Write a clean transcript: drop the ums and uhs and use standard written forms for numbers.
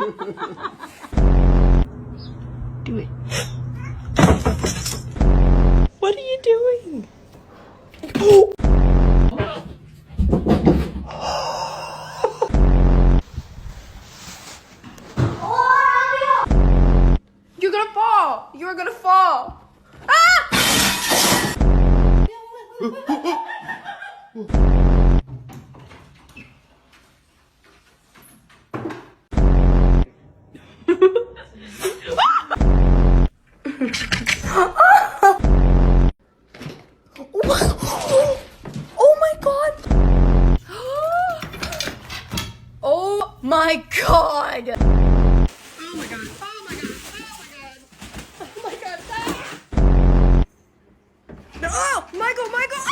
Do it. What are you doing? Oh! You're gonna fall! You're gonna fall! Ah! Oh my god! Oh my god! Oh my god! Oh my god! Oh my god! Oh my god! Ah! No! Oh, Michael! Michael!